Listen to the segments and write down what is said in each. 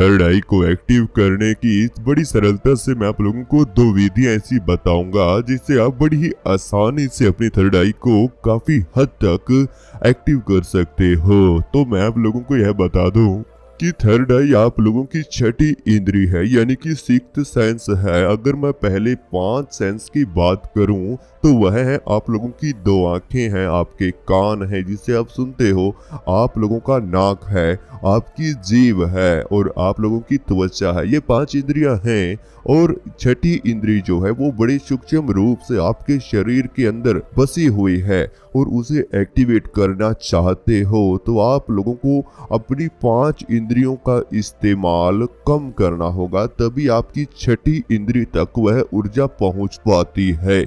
Third आई को active करने की बड़ी सरलता से मैं आप लोगों को दो विधियां ऐसी बताऊंगा जिससे आप बड़ी ही आसानी से अपनी थर्ड आई को काफी हद तक एक्टिव कर सकते हो। तो मैं आप लोगों को यह बता दूं कि थर्ड आई आप लोगों की छठी इंद्री है, यानी कि सिक्स्थ सेंस है। अगर मैं पहले 5 सेंस की बात करूं तो वह है आप लोगों की 2 आंखें हैं, आपके कान है जिससे आप सुनते हो, आप लोगों का नाक है, आपकी जीभ है और आप लोगों की त्वचा है। ये 5 इंद्रियां हैं और छठी इंद्री जो है वो बड़े सूक्ष्म रूप से आपके शरीर के अंदर बसी हुई है और उसे एक्टिवेट करना चाहते हो तो आप लोगों को अपनी 5 इंद्रियों का इस्तेमाल कम करना होगा, तभी आपकी छठी इंद्री तक वह ऊर्जा पहुंच पाती है।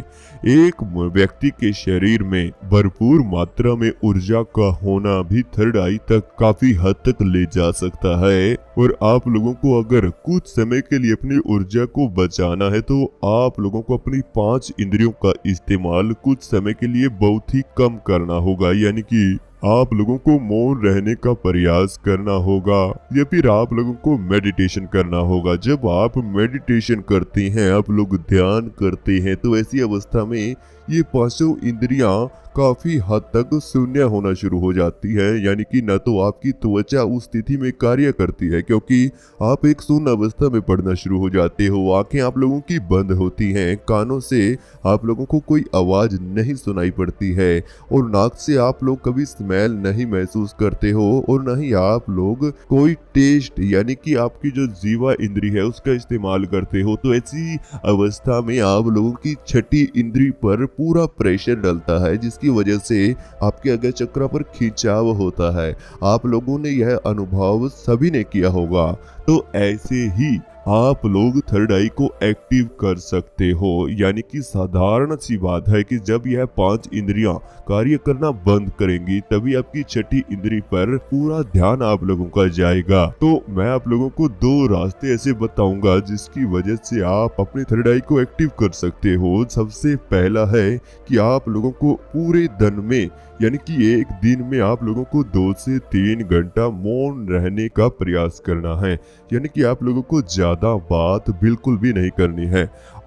एक व्यक्ति के शरीर में भरपूर मात्रा में ऊर्जा का होना भी थर्ड आई तक काफी हद तक ले जा सकता है और आप लोगों को अगर कुछ समय के लिए अपनी ऊर्जा को बचाना है तो आप लोगों को अपनी 5 इंद्रियों का इस्तेमाल कुछ समय के लिए बहुत ही कम करना होगा, यानी कि आप लोगों को मौन रहने का प्रयास करना होगा या फिर आप लोगों को मेडिटेशन करना होगा। जब आप मेडिटेशन करते हैं, आप लोग ध्यान करते हैं, तो ऐसी अवस्था में ये 5 इंद्रियां काफी हद तक शून्य होना शुरू हो जाती है, यानी कि न तो आपकी त्वचा उस स्थिति में कार्य करती है क्योंकि आप एक शून्य अवस्था में पड़ना शुरू हो जाते हो, आंखें आप लोगों की बंद होती हैं, कानों से आप लोगों को कोई आवाज नहीं सुनाई पड़ती है और नाक से आप लोग कभी स्मेल नहीं महसूस करते हो और न ही आप लोग कोई टेस्ट यानी कि आपकी जो जीवा इंद्री है उसका इस्तेमाल करते हो। तो ऐसी अवस्था में आप लोगों की छठी इंद्री पर पूरा प्रेशर डलता है जिसकी वजह से आपके अग्नि चक्र पर खिंचाव होता है। आप लोगों ने यह अनुभव सभी ने किया होगा। तो ऐसे ही आप लोग थर्ड आई को एक्टिव कर सकते हो, यानी कि साधारण सी बात है कि जब यह 5 इंद्रियां कार्य करना बंद करेंगी तभी आपकी छठी इंद्री पर पूरा ध्यान आप लोगों का जाएगा। तो मैं आप लोगों को 2 रास्ते ऐसे बताऊंगा जिसकी वजह से आप अपनी थर्ड आई को एक्टिव कर सकते हो। सबसे पहला है कि आप लोगों को पूरे दिन में यानी कि एक दिन में आप लोगों को 2 से 3 घंटा मौन रहने का प्रयास करना है, यानी कि आप लोगों को ज्यादा बात बिल्कुल भी नहीं करनी है।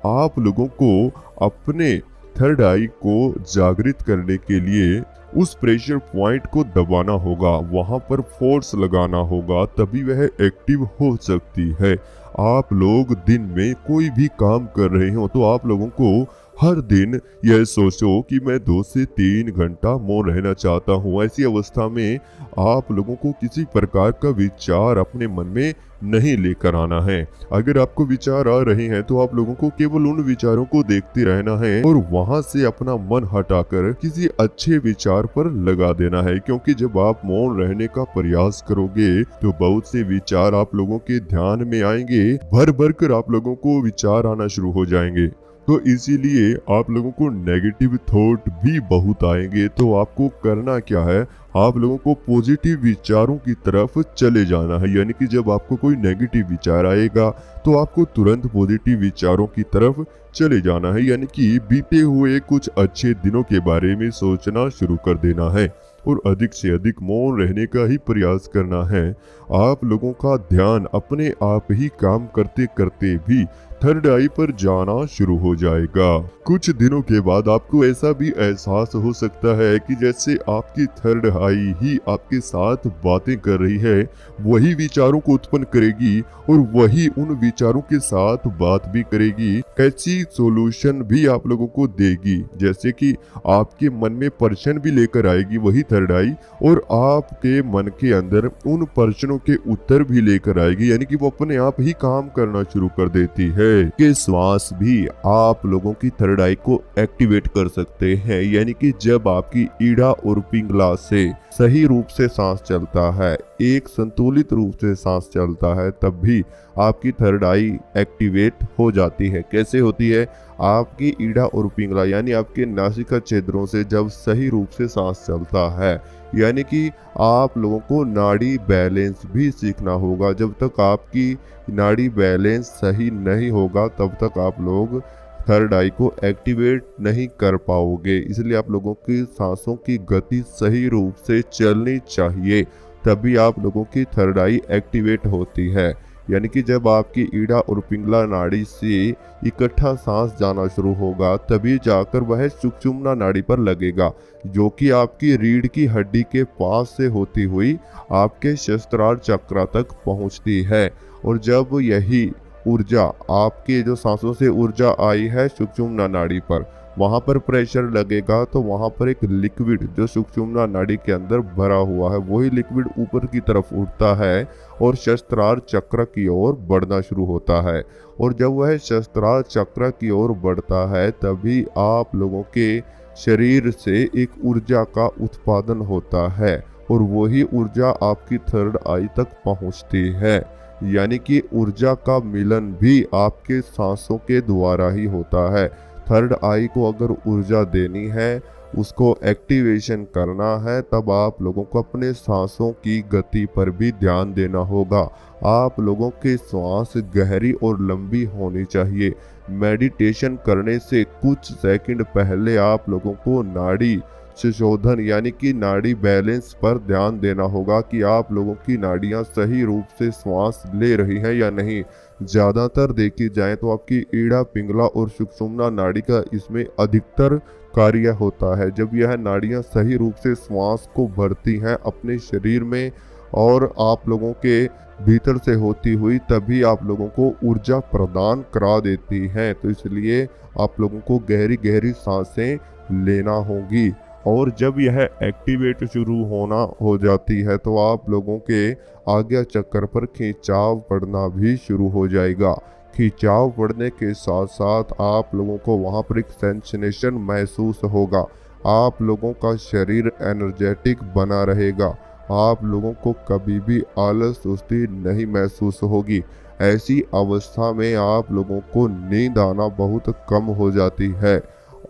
आप लोगों को अपने थर्ड आई को जागृत करने के लिए उस प्रेशर पॉइंट को दबाना होगा, वहां पर फोर्स लगाना होगा, तभी वह एक्टिव हो सकती है। आप लोग दिन में कोई भी काम कर रहे हो तो आप लोगों को हर दिन यह सोचो कि मैं 2 से 3 घंटा मौन रहना चाहता हूँ। ऐसी अवस्था में आप लोगों को किसी प्रकार का विचार अपने मन में नहीं लेकर आना है। अगर आपको विचार आ रहे हैं तो आप लोगों को केवल उन विचारों को देखते रहना है और वहां से अपना मन हटाकर किसी अच्छे विचार पर लगा देना है, क्योंकि जब आप मौन रहने का प्रयास करोगे तो बहुत से विचार आप लोगों के ध्यान में आएंगे, भर भर कर आप लोगों को विचार आना शुरू हो जाएंगे। तो इसीलिए आप लोगों को नेगेटिव थॉट भी बहुत आएंगे। तो आपको करना क्या है, आप लोगों को पॉजिटिव विचारों की तरफ चले जाना है, यानी कि जब आपको कोई नेगेटिव विचार आएगा तो आपको तुरंत पॉजिटिव विचारों की तरफ चले जाना है, यानी कि बीते हुए कुछ अच्छे दिनों के बारे में सोचना शुरू कर देना है और अधिक से अधिक मौन रहने का ही प्रयास करना है। आप लोगों का ध्यान अपने आप ही काम करते करते भी थर्ड आई पर जाना शुरू हो जाएगा। कुछ दिनों के बाद आपको ऐसा भी एहसास हो सकता है कि जैसे आपकी थर्ड आई ही आपके साथ बातें कर रही है, वही विचारों को उत्पन्न करेगी और वही उन विचारों के साथ बात भी करेगी, कैसी सॉल्यूशन भी आप लोगों को देगी। जैसे कि आपके मन में प्रश्न भी लेकर आएगी वही थर्ड आई और आपके मन के अंदर उन प्रश्नों के उत्तर भी लेकर आएगी, यानी कि वो अपने आप ही काम करना शुरू कर देती है। कि श्वास भी आप लोगों की थर्ड आई को एक्टिवेट कर सकते हैं, यानी कि जब आपकी ईड़ा और पिंगला से सही रूप से सांस चलता है, एक संतुलित रूप से सांस चलता है, तब भी आपकी थर्ड आई एक्टिवेट हो जाती है। कैसे होती है, आपकी ईड़ा और पिंगला यानी आपके नासिका छिद्रों से जब सही रूप से सांस चलता है, यानी कि आप लोगों को नाड़ी बैलेंस भी सीखना होगा। जब तक आपकी नाड़ी बैलेंस सही नहीं होगा तब तक आप लोग थर्ड आई को एक्टिवेट नहीं कर पाओगे। इसलिए आप लोगों की सांसों की गति सही रूप से चलनी चाहिए, तभी आप लोगों की थर्ड आई एक्टिवेट होती है। यानी कि जब आपकी ईड़ा और पिंगला नाड़ी से इकट्ठा सांस जाना शुरू होगा तभी जाकर वह सुषुम्ना नाड़ी पर लगेगा, जो कि आपकी रीढ़ की हड्डी के पास से होती हुई आपके सहस्त्रार चक्र तक पहुंचती है। और जब यही ऊर्जा आपके जो सांसों से ऊर्जा आई है सुषुम्ना नाड़ी पर, वहां पर प्रेशर लगेगा तो वहां पर एक लिक्विड जो सुषुम्ना नाड़ी के अंदर भरा हुआ है वही लिक्विड ऊपर की तरफ उठता है और सहस्त्रार चक्र की ओर बढ़ना शुरू होता है। और जब वह सहस्त्रार चक्र की ओर बढ़ता है तभी आप लोगों के शरीर से एक ऊर्जा का उत्पादन होता है और वही ऊर्जा आपकी थर्ड आई तक पहुंचती है। यानी कि ऊर्जा का मिलन भी आपके सांसों के द्वारा ही होता है। थर्ड आई को अगर ऊर्जा देनी है, उसको एक्टिवेशन करना है, तब आप लोगों को अपने सांसों की गति पर भी ध्यान देना होगा। आप लोगों की सांस गहरी और लंबी होनी चाहिए। मेडिटेशन करने से कुछ सेकंड पहले आप लोगों को नाड़ी संशोधन यानी कि नाड़ी बैलेंस पर ध्यान देना होगा कि आप लोगों की नाड़ियां सही रूप से श्वास ले रही हैं या नहीं। ज़्यादातर देखी जाए तो आपकी ईड़ा, पिंगला और सुषुम्ना नाड़ी का इसमें अधिकतर कार्य होता है। जब यह नाड़ियां सही रूप से श्वास को भरती हैं अपने शरीर में और आप लोगों के भीतर से होती हुई, तभी आप लोगों को ऊर्जा प्रदान करा देती हैं। तो इसलिए आप लोगों को गहरी गहरी सांसें लेना होगी। और जब यह एक्टिवेट शुरू होना हो जाती है तो आप लोगों के आज्ञा चक्र पर खिंचाव पड़ना भी शुरू हो जाएगा। खिंचाव पड़ने के साथ साथ आप लोगों को वहां पर एक सेंसेशन महसूस होगा। आप लोगों का शरीर एनर्जेटिक बना रहेगा। आप लोगों को कभी भी आलस सुस्ती नहीं महसूस होगी। ऐसी अवस्था में आप लोगों को नींद आना बहुत कम हो जाती है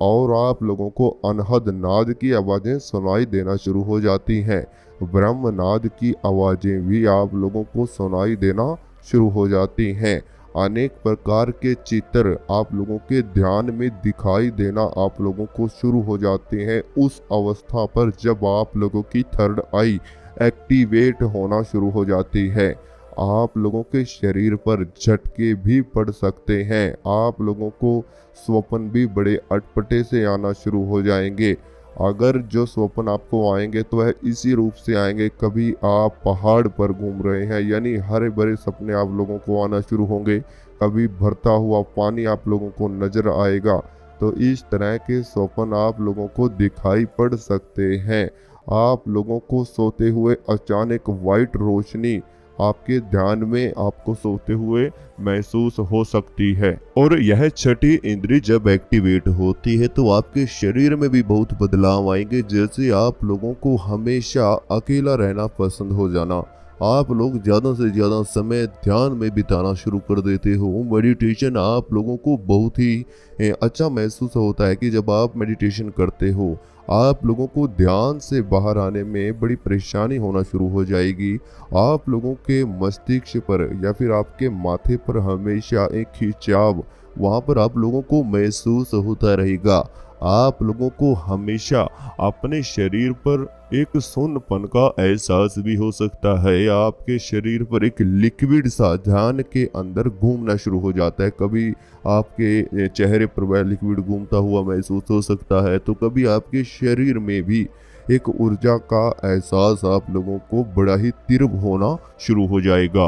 और आप लोगों को अनहद नाद की आवाज़ें सुनाई देना शुरू हो जाती हैं। ब्रह्मनाद की आवाज़ें भी आप लोगों को सुनाई देना शुरू हो जाती हैं। अनेक प्रकार के चित्र आप लोगों के ध्यान में दिखाई देना आप लोगों को शुरू हो जाते हैं उस अवस्था पर जब आप लोगों की थर्ड आई एक्टिवेट होना शुरू हो जाती है। आप लोगों के शरीर पर झटके भी पड़ सकते हैं। आप लोगों को स्वप्न भी बड़े अटपटे से आना शुरू हो जाएंगे। अगर जो स्वप्न आपको आएंगे तो वह इसी रूप से आएंगे। कभी आप पहाड़ पर घूम रहे हैं यानी हरे भरे सपने आप लोगों को आना शुरू होंगे। कभी भरता हुआ पानी आप लोगों को नजर आएगा। तो इस तरह के स्वप्न आप लोगों को दिखाई पड़ सकते हैं। आप लोगों को सोते हुए अचानक वाइट रोशनी आपके ध्यान में आपको सोते हुए महसूस हो सकती है। और यह छठी इंद्री जब एक्टिवेट होती है तो आपके शरीर में भी बहुत बदलाव आएंगे। जैसे आप लोगों को हमेशा अकेला रहना पसंद हो जाना, आप लोग ज़्यादा से ज़्यादा समय ध्यान में बिताना शुरू कर देते हो। मेडिटेशन आप लोगों को बहुत ही अच्छा महसूस होता है कि जब आप मेडिटेशन करते हो आप लोगों को ध्यान से बाहर आने में बड़ी परेशानी होना शुरू हो जाएगी। आप लोगों के मस्तिष्क पर या फिर आपके माथे पर हमेशा एक खिंचाव वहाँ पर आप लोगों को महसूस होता रहेगा। आप लोगों को हमेशा अपने शरीर पर एक सुन्नपन का एहसास भी हो सकता है। आपके शरीर पर एक लिक्विड सा ध्यान के अंदर घूमना शुरू हो जाता है। कभी आपके चेहरे पर वह लिक्विड घूमता हुआ महसूस हो सकता है तो कभी आपके शरीर में भी एक ऊर्जा का एहसास आप लोगों को बड़ा ही तीव्र होना शुरू हो जाएगा।